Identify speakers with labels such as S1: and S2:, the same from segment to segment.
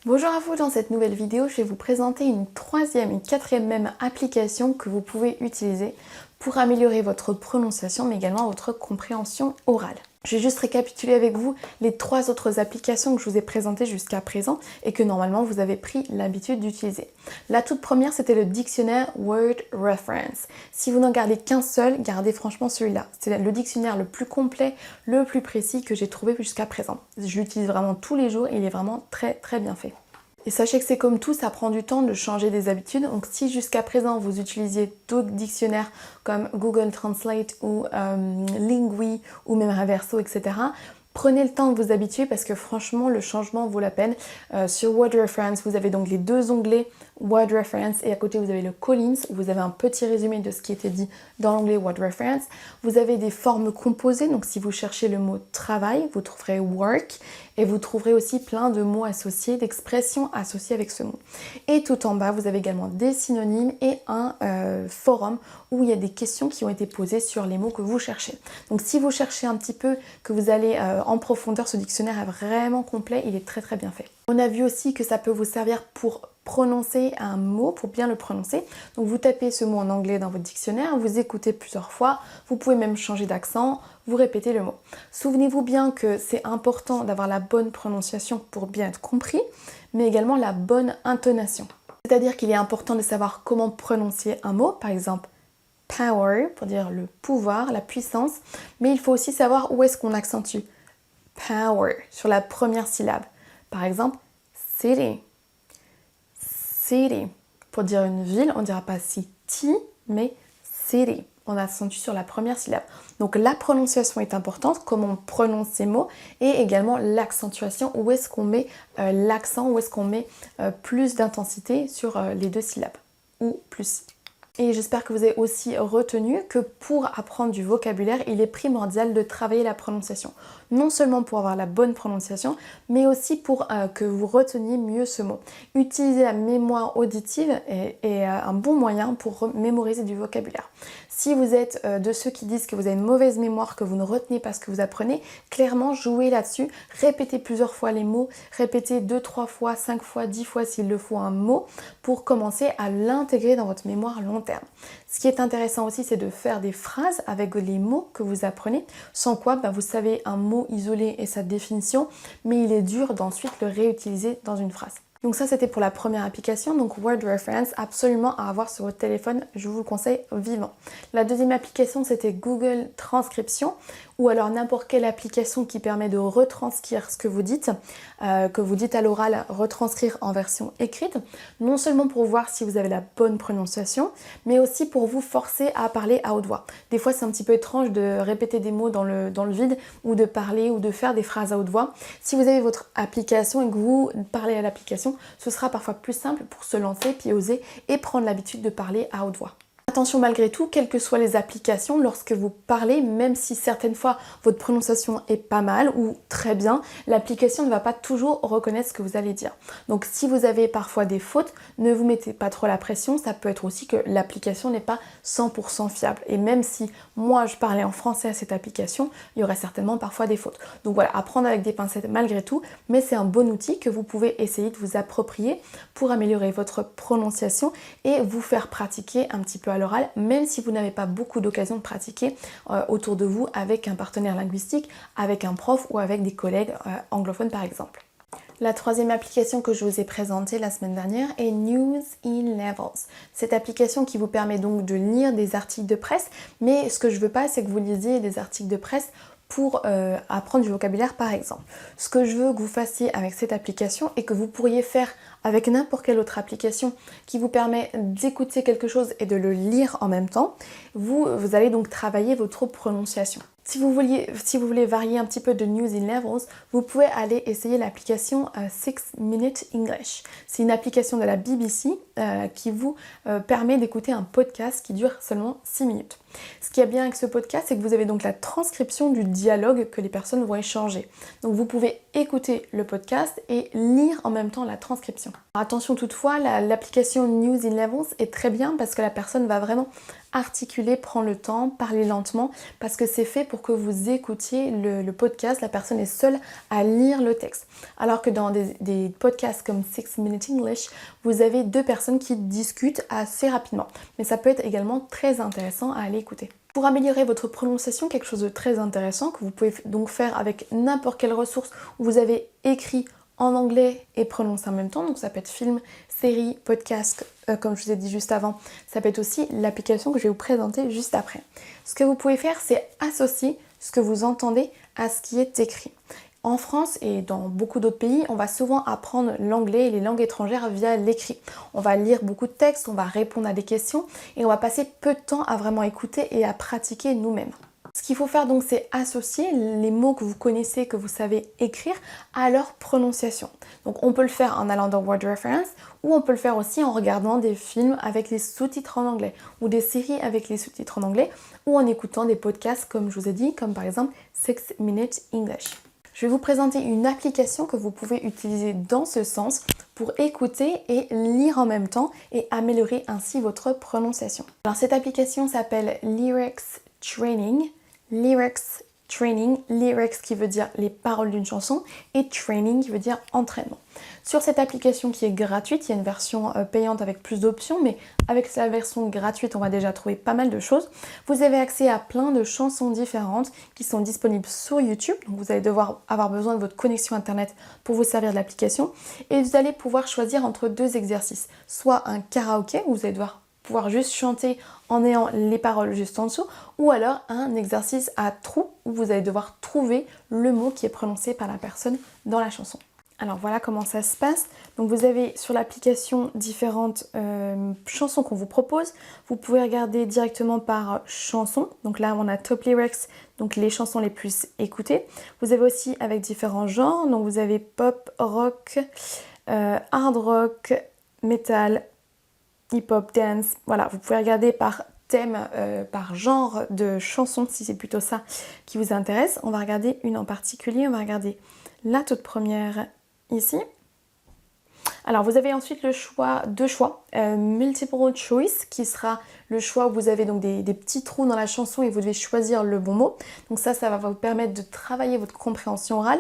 S1: Bonjour à vous, dans cette nouvelle vidéo, je vais vous présenter une troisième, une quatrième même application que vous pouvez utiliser pour améliorer votre prononciation mais également votre compréhension orale. Je vais juste récapituler avec vous les trois autres applications que je vous ai présentées jusqu'à présent et que normalement vous avez pris l'habitude d'utiliser. La toute première, c'était le dictionnaire Word Reference. Si vous n'en gardez qu'un seul, gardez franchement celui-là. C'est le dictionnaire le plus complet, le plus précis que j'ai trouvé jusqu'à présent. Je l'utilise vraiment tous les jours et il est vraiment très bien fait. Et sachez que c'est comme tout, ça prend du temps de changer des habitudes. Donc si jusqu'à présent vous utilisiez d'autres dictionnaires comme Google Translate ou Lingui ou même Reverso, etc., prenez le temps de vous habituer parce que franchement le changement vaut la peine. Sur Word Reference, vous avez donc les deux onglets Word Reference et à côté vous avez le Collins où vous avez un petit résumé de ce qui était dit dans l'onglet Word Reference. Vous avez des formes composées, donc si vous cherchez le mot travail, vous trouverez work et vous trouverez aussi plein de mots associés, d'expressions associées avec ce mot. Et tout en bas, vous avez également des synonymes et un forum où il y a des questions qui ont été posées sur les mots que vous cherchez. Donc si vous cherchez un petit peu, que vous allez en profondeur, ce dictionnaire est vraiment complet, il est très bien fait. On a vu aussi que ça peut vous servir pour prononcer un mot, pour bien le prononcer. Donc vous tapez ce mot en anglais dans votre dictionnaire, vous écoutez plusieurs fois, vous pouvez même changer d'accent, vous répétez le mot. Souvenez-vous bien que c'est important d'avoir la bonne prononciation pour bien être compris, mais également la bonne intonation. C'est-à-dire qu'il est important de savoir comment prononcer un mot, par exemple power, pour dire le pouvoir, la puissance, mais il faut aussi savoir où est-ce qu'on accentue power sur la première syllabe. Par exemple, city. City. Pour dire une ville, on ne dira pas city, mais city. On accentue sur la première syllabe. Donc la prononciation est importante, comment on prononce ces mots, et également l'accentuation, où est-ce qu'on met l'accent, où est-ce qu'on met plus d'intensité sur les deux syllabes, ou plus. Et j'espère que vous avez aussi retenu que pour apprendre du vocabulaire, il est primordial de travailler la prononciation. Non seulement pour avoir la bonne prononciation, mais aussi pour que vous reteniez mieux ce mot. Utiliser la mémoire auditive est un bon moyen pour mémoriser du vocabulaire. Si vous êtes de ceux qui disent que vous avez une mauvaise mémoire, que vous ne retenez pas ce que vous apprenez, clairement jouez là-dessus, répétez plusieurs fois les mots, répétez 2, 3 fois, 5 fois, 10 fois s'il le faut un mot, pour commencer à l'intégrer dans votre mémoire long terme. Ce qui est intéressant aussi, c'est de faire des phrases avec les mots que vous apprenez, sans quoi vous savez un mot isolé et sa définition, mais il est dur d'ensuite le réutiliser dans une phrase. Donc ça c'était pour la première application, donc Word Reference, absolument à avoir sur votre téléphone, je vous le conseille vivant. La deuxième application c'était Google Transcription, ou alors n'importe quelle application qui permet de retranscrire ce que vous dites à l'oral, retranscrire en version écrite, non seulement pour voir si vous avez la bonne prononciation, mais aussi pour vous forcer à parler à haute voix. Des fois c'est un petit peu étrange de répéter des mots dans le vide, ou de parler ou de faire des phrases à haute voix. Si vous avez votre application et que vous parlez à l'application, ce sera parfois plus simple pour se lancer, puis oser et prendre l'habitude de parler à haute voix. Attention malgré tout, quelles que soient les applications, lorsque vous parlez, même si certaines fois votre prononciation est pas mal ou très bien, l'application ne va pas toujours reconnaître ce que vous allez dire. Donc si vous avez parfois des fautes, ne vous mettez pas trop la pression, ça peut être aussi que l'application n'est pas 100% fiable. Et même si moi je parlais en français à cette application, il y aurait certainement parfois des fautes. Donc voilà, à prendre avec des pincettes malgré tout, mais c'est un bon outil que vous pouvez essayer de vous approprier pour améliorer votre prononciation et vous faire pratiquer un petit peu à l'oral, même si vous n'avez pas beaucoup d'occasions de pratiquer autour de vous avec un partenaire linguistique, avec un prof ou avec des collègues anglophones par exemple. La troisième application que je vous ai présentée la semaine dernière est News in Levels. Cette application qui vous permet donc de lire des articles de presse, mais ce que je veux pas, c'est que vous lisiez des articles de presse pour apprendre du vocabulaire par exemple. Ce que je veux que vous fassiez avec cette application et que vous pourriez faire avec n'importe quelle autre application qui vous permet d'écouter quelque chose et de le lire en même temps, vous allez donc travailler votre prononciation. Si vous voulez varier un petit peu de News in Levels, vous pouvez aller essayer l'application 6 Minute English. C'est une application de la BBC qui vous permet d'écouter un podcast qui dure seulement 6 minutes. Ce qui est bien avec ce podcast, c'est que vous avez donc la transcription du dialogue que les personnes vont échanger. Donc vous pouvez écouter le podcast et lire en même temps la transcription. Attention toutefois, l'application News in Levels est très bien parce que la personne va vraiment articuler, prendre le temps, parler lentement, parce que c'est fait pour que vous écoutiez le podcast, la personne est seule à lire le texte. Alors que dans des podcasts comme 6 Minute English, vous avez deux personnes qui discutent assez rapidement. Mais ça peut être également très intéressant à aller écouter. Pour améliorer votre prononciation, quelque chose de très intéressant que vous pouvez donc faire avec n'importe quelle ressource où vous avez écrit en anglais et prononcé en même temps, donc ça peut être film, série, podcast, comme je vous ai dit juste avant. Ça peut être aussi l'application que je vais vous présenter juste après. Ce que vous pouvez faire, c'est associer ce que vous entendez à ce qui est écrit. En France et dans beaucoup d'autres pays, on va souvent apprendre l'anglais et les langues étrangères via l'écrit. On va lire beaucoup de textes, on va répondre à des questions et on va passer peu de temps à vraiment écouter et à pratiquer nous-mêmes. Ce qu'il faut faire donc, c'est associer les mots que vous connaissez, que vous savez écrire, à leur prononciation. Donc on peut le faire en allant dans Word Reference ou on peut le faire aussi en regardant des films avec les sous-titres en anglais ou des séries avec les sous-titres en anglais ou en écoutant des podcasts comme je vous ai dit, comme par exemple 6 Minute English. Je vais vous présenter une application que vous pouvez utiliser dans ce sens pour écouter et lire en même temps et améliorer ainsi votre prononciation. Alors cette application s'appelle Lyrics Training. Lyrics qui veut dire les paroles d'une chanson et training qui veut dire entraînement. Sur cette application qui est gratuite, il y a une version payante avec plus d'options, mais avec la version gratuite, on va déjà trouver pas mal de choses. Vous avez accès à plein de chansons différentes qui sont disponibles sur YouTube, donc vous allez devoir avoir besoin de votre connexion internet pour vous servir de l'application et vous allez pouvoir choisir entre deux exercices, soit un karaoké où vous allez devoir pouvoir juste chanter en ayant les paroles juste en dessous, ou alors un exercice à trous où vous allez devoir trouver le mot qui est prononcé par la personne dans la chanson. Alors voilà comment ça se passe. Donc vous avez sur l'application différentes chansons qu'on vous propose. Vous pouvez regarder directement par chanson. Donc là on a Top Lyrics, donc les chansons les plus écoutées. Vous avez aussi avec différents genres. Donc vous avez pop, rock, hard rock, metal, hip-hop, dance, voilà, vous pouvez regarder par thème, par genre de chanson, si c'est plutôt ça qui vous intéresse. On va regarder une en particulier, on va regarder la toute première ici. Alors vous avez ensuite deux choix, multiple choice qui sera le choix où vous avez donc des petits trous dans la chanson et vous devez choisir le bon mot. Donc ça va vous permettre de travailler votre compréhension orale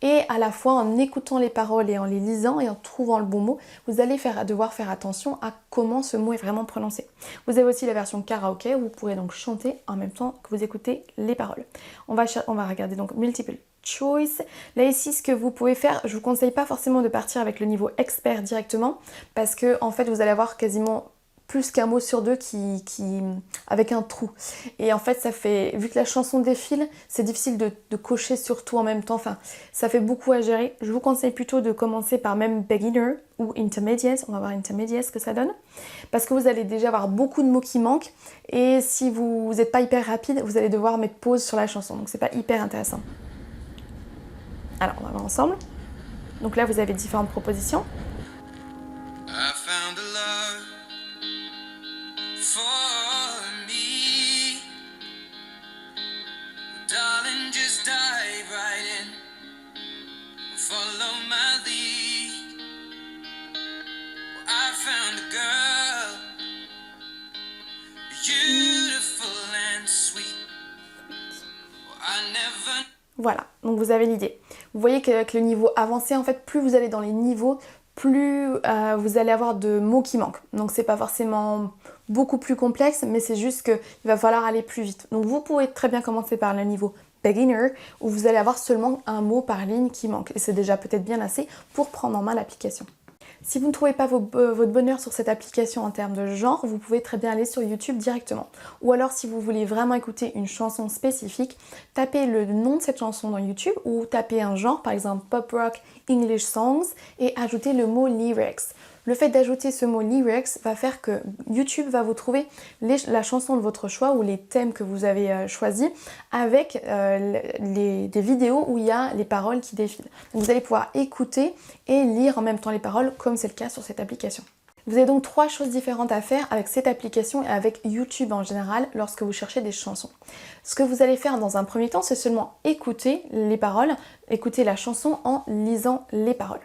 S1: et à la fois en écoutant les paroles et en les lisant et en trouvant le bon mot, vous allez devoir faire attention à comment ce mot est vraiment prononcé. Vous avez aussi la version karaoké où vous pourrez donc chanter en même temps que vous écoutez les paroles. On va regarder donc multiple choice. Là ici, ce que vous pouvez faire, je vous conseille pas forcément de partir avec le niveau expert directement parce que en fait vous allez avoir quasiment plus qu'un mot sur deux qui avec un trou. Et en fait, vu que la chanson défile, c'est difficile de cocher sur tout en même temps. Enfin, ça fait beaucoup à gérer. Je vous conseille plutôt de commencer par même beginner ou intermediate. On va voir intermediate ce que ça donne. Parce que vous allez déjà avoir beaucoup de mots qui manquent. Et si vous n'êtes pas hyper rapide, vous allez devoir mettre pause sur la chanson. Donc c'est pas hyper intéressant. Alors, on va voir ensemble. Donc là, vous avez différentes propositions. Voilà, donc vous avez l'idée. Vous voyez qu'avec le niveau avancé, en fait, plus vous allez dans les niveaux, plus vous allez avoir de mots qui manquent. Donc c'est pas forcément beaucoup plus complexe, mais c'est juste qu'il va falloir aller plus vite. Donc vous pouvez très bien commencer par le niveau beginner, où vous allez avoir seulement un mot par ligne qui manque. Et c'est déjà peut-être bien assez pour prendre en main l'application. Si vous ne trouvez pas votre bonheur sur cette application en termes de genre, vous pouvez très bien aller sur YouTube directement. Ou alors si vous voulez vraiment écouter une chanson spécifique, tapez le nom de cette chanson dans YouTube ou tapez un genre, par exemple pop rock, English songs et ajoutez le mot lyrics. Le fait d'ajouter ce mot lyrics va faire que YouTube va vous trouver la chanson de votre choix ou les thèmes que vous avez choisis avec des vidéos où il y a les paroles qui défilent. Donc vous allez pouvoir écouter et lire en même temps les paroles comme c'est le cas sur cette application. Vous avez donc 3 choses différentes à faire avec cette application et avec YouTube en général lorsque vous cherchez des chansons. Ce que vous allez faire dans un premier temps, c'est seulement écouter les paroles, écouter la chanson en lisant les paroles.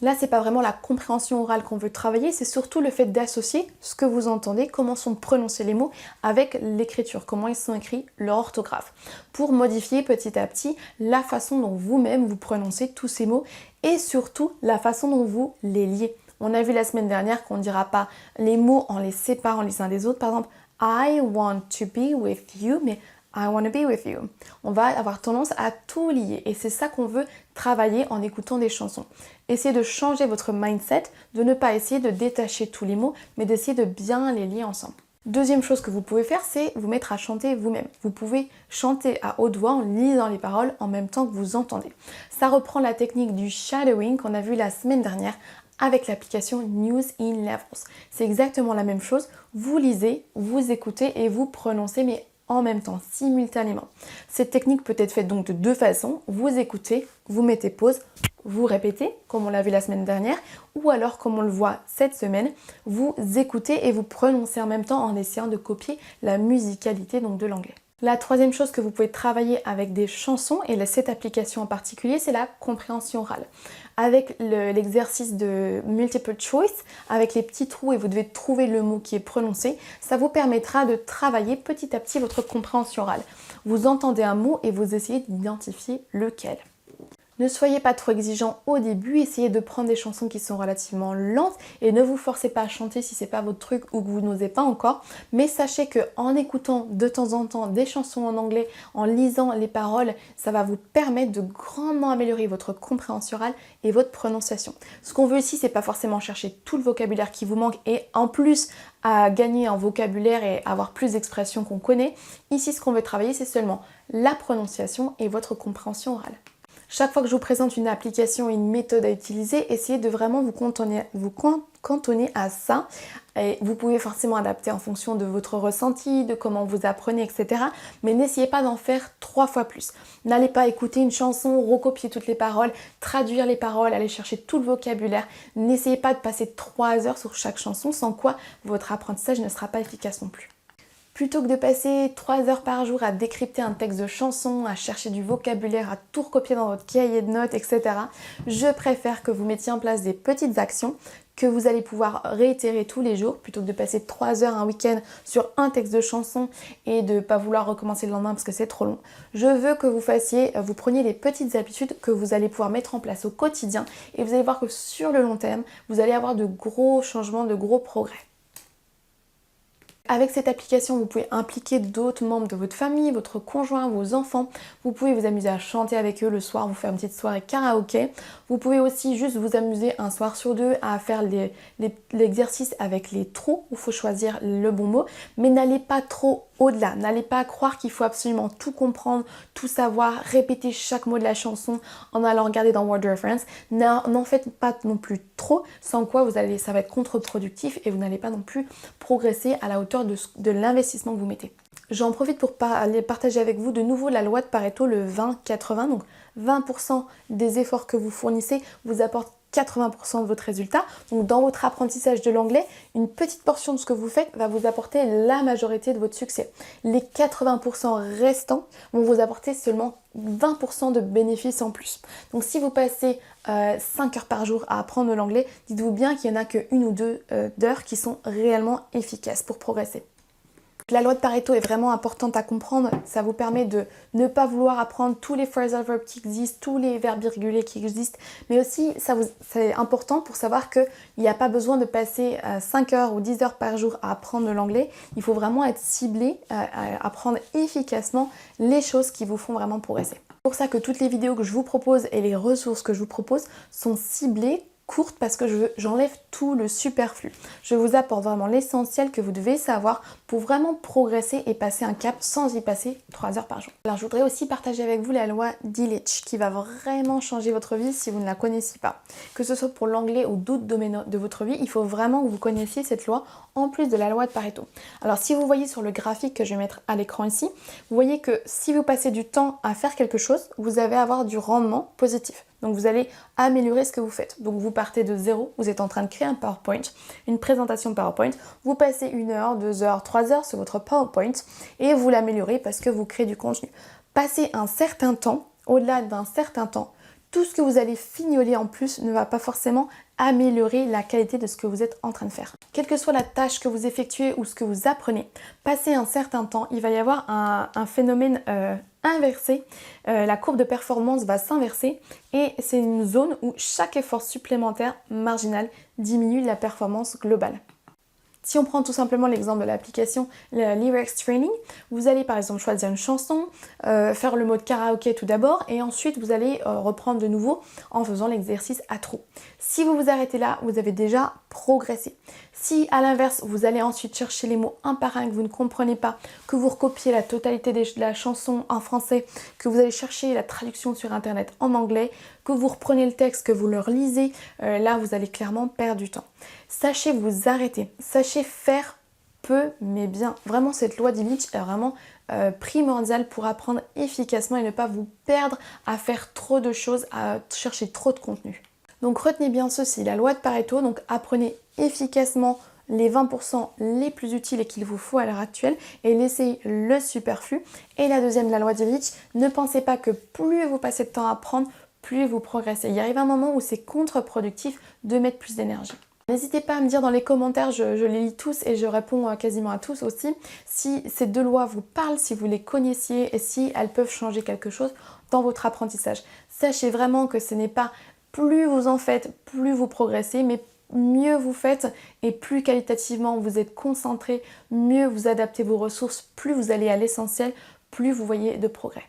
S1: Là, c'est pas vraiment la compréhension orale qu'on veut travailler, c'est surtout le fait d'associer ce que vous entendez, comment sont prononcés les mots, avec l'écriture, comment ils sont écrits, leur orthographe, pour modifier petit à petit la façon dont vous-même vous prononcez tous ces mots et surtout la façon dont vous les liez. On a vu la semaine dernière qu'on ne dira pas les mots en les séparant les uns des autres. Par exemple, I want to be with you, mais I want to be with you. On va avoir tendance à tout lier et c'est ça qu'on veut travailler en écoutant des chansons. Essayez de changer votre mindset, de ne pas essayer de détacher tous les mots, mais d'essayer de bien les lier ensemble. Deuxième chose que vous pouvez faire, c'est vous mettre à chanter vous-même. Vous pouvez chanter à haute voix en lisant les paroles en même temps que vous entendez. Ça reprend la technique du shadowing qu'on a vu la semaine dernière avec l'application News in Levels. C'est exactement la même chose. Vous lisez, vous écoutez et vous prononcez, mais en même temps, simultanément. Cette technique peut être faite donc de 2 façons. Vous écoutez, vous mettez pause, vous répétez, comme on l'a vu la semaine dernière, ou alors, comme on le voit cette semaine, vous écoutez et vous prononcez en même temps en essayant de copier la musicalité donc de l'anglais. La troisième chose que vous pouvez travailler avec des chansons, et cette application en particulier, c'est la compréhension orale. Avec l'exercice de multiple choice, avec les petits trous et vous devez trouver le mot qui est prononcé, ça vous permettra de travailler petit à petit votre compréhension orale. Vous entendez un mot et vous essayez d'identifier lequel. Ne soyez pas trop exigeant au début, essayez de prendre des chansons qui sont relativement lentes et ne vous forcez pas à chanter si c'est pas votre truc ou que vous n'osez pas encore. Mais sachez que en écoutant de temps en temps des chansons en anglais, en lisant les paroles, ça va vous permettre de grandement améliorer votre compréhension orale et votre prononciation. Ce qu'on veut ici, c'est pas forcément chercher tout le vocabulaire qui vous manque et en plus à gagner en vocabulaire et avoir plus d'expressions qu'on connaît. Ici, ce qu'on veut travailler, c'est seulement la prononciation et votre compréhension orale. Chaque fois que je vous présente une application et une méthode à utiliser, essayez de vraiment vous cantonner à ça. Et vous pouvez forcément adapter en fonction de votre ressenti, de comment vous apprenez, etc. Mais n'essayez pas d'en faire 3 fois plus. N'allez pas écouter une chanson, recopier toutes les paroles, traduire les paroles, aller chercher tout le vocabulaire. N'essayez pas de passer 3 heures sur chaque chanson, sans quoi votre apprentissage ne sera pas efficace non plus. Plutôt que de passer 3 heures par jour à décrypter un texte de chanson, à chercher du vocabulaire, à tout recopier dans votre cahier de notes, etc., je préfère que vous mettiez en place des petites actions que vous allez pouvoir réitérer tous les jours, plutôt que de passer 3 heures un week-end sur un texte de chanson et de ne pas vouloir recommencer le lendemain parce que c'est trop long. Je veux que vous preniez des petites habitudes que vous allez pouvoir mettre en place au quotidien et vous allez voir que sur le long terme, vous allez avoir de gros changements, de gros progrès. Avec cette application, vous pouvez impliquer d'autres membres de votre famille, votre conjoint, vos enfants. Vous pouvez vous amuser à chanter avec eux le soir, vous faire une petite soirée karaoké. Vous pouvez aussi juste vous amuser un soir sur 2 à faire l'exercice avec les trous où il faut choisir le bon mot. Mais n'allez pas trop au-delà. N'allez pas croire qu'il faut absolument tout comprendre, tout savoir, répéter chaque mot de la chanson en allant regarder dans Word Reference. N'en faites pas non plus trop, sans quoi ça va être contre-productif et vous n'allez pas non plus progresser à la hauteur de l'investissement que vous mettez. J'en profite pour partager avec vous de nouveau la loi de Pareto, le 20-80. Donc 20% des efforts que vous fournissez vous apportent 80% de votre résultat. Donc dans votre apprentissage de l'anglais, une petite portion de ce que vous faites va vous apporter la majorité de votre succès. Les 80% restants vont vous apporter seulement 20% de bénéfices en plus. Donc si vous passez 5 heures par jour à apprendre l'anglais, dites-vous bien qu'il n'y en a que 1 ou 2 heures qui sont réellement efficaces pour progresser. La loi de Pareto est vraiment importante à comprendre, ça vous permet de ne pas vouloir apprendre tous les phrasal verbs qui existent, tous les verbes irréguliers qui existent, mais aussi c'est important pour savoir qu'il n'y a pas besoin de passer 5 heures ou 10 heures par jour à apprendre l'anglais, il faut vraiment être ciblé à apprendre efficacement les choses qui vous font vraiment progresser. C'est pour ça que toutes les vidéos que je vous propose et les ressources que je vous propose sont ciblées, courte parce que j'enlève tout le superflu. Je vous apporte vraiment l'essentiel que vous devez savoir pour vraiment progresser et passer un cap sans y passer 3 heures par jour. Alors je voudrais aussi partager avec vous la loi d'Illich qui va vraiment changer votre vie si vous ne la connaissiez pas. Que ce soit pour l'anglais ou d'autres domaines de votre vie, il faut vraiment que vous connaissiez cette loi en plus de la loi de Pareto. Alors si vous voyez sur le graphique que je vais mettre à l'écran ici, vous voyez que si vous passez du temps à faire quelque chose, vous allez avoir du rendement positif. Donc vous allez améliorer ce que vous faites. Donc vous partez de zéro, vous êtes en train de créer un PowerPoint, une présentation PowerPoint, vous passez 1 heure, 2 heures, 3 heures sur votre PowerPoint et vous l'améliorez parce que vous créez du contenu. Passez un certain temps, au-delà d'un certain temps, tout ce que vous allez fignoler en plus ne va pas forcément améliorer la qualité de ce que vous êtes en train de faire. Quelle que soit la tâche que vous effectuez ou ce que vous apprenez, passez un certain temps, il va y avoir un phénomène inversé. La courbe de performance va s'inverser et c'est une zone où chaque effort supplémentaire marginal diminue la performance globale. Si on prend tout simplement l'exemple de l'application Lyrics Training, vous allez par exemple choisir une chanson, faire le mode karaoké tout d'abord et ensuite vous allez reprendre de nouveau en faisant l'exercice à trous. Si vous vous arrêtez là, vous avez déjà progressé. Si à l'inverse, vous allez ensuite chercher les mots un par un que vous ne comprenez pas, que vous recopiez la totalité de la chanson en français, que vous allez chercher la traduction sur internet en anglais, que vous reprenez le texte, que vous le relisez, là vous allez clairement perdre du temps. Sachez vous arrêter, sachez faire peu mais bien. Vraiment cette loi d'Illich est vraiment primordiale pour apprendre efficacement et ne pas vous perdre à faire trop de choses, à chercher trop de contenu. Donc retenez bien ceci, la loi de Pareto, donc apprenez efficacement les 20% les plus utiles et qu'il vous faut à l'heure actuelle et laissez le superflu. Et la deuxième, la loi d'Illich, ne pensez pas que plus vous passez de temps à apprendre, plus vous progressez. Il arrive un moment où c'est contre-productif de mettre plus d'énergie. N'hésitez pas à me dire dans les commentaires, je les lis tous et je réponds quasiment à tous aussi, si ces deux lois vous parlent, si vous les connaissiez et si elles peuvent changer quelque chose dans votre apprentissage. Sachez vraiment que ce n'est pas plus vous en faites, plus vous progressez, mais mieux vous faites et plus qualitativement vous êtes concentré, mieux vous adaptez vos ressources, plus vous allez à l'essentiel, plus vous voyez de progrès.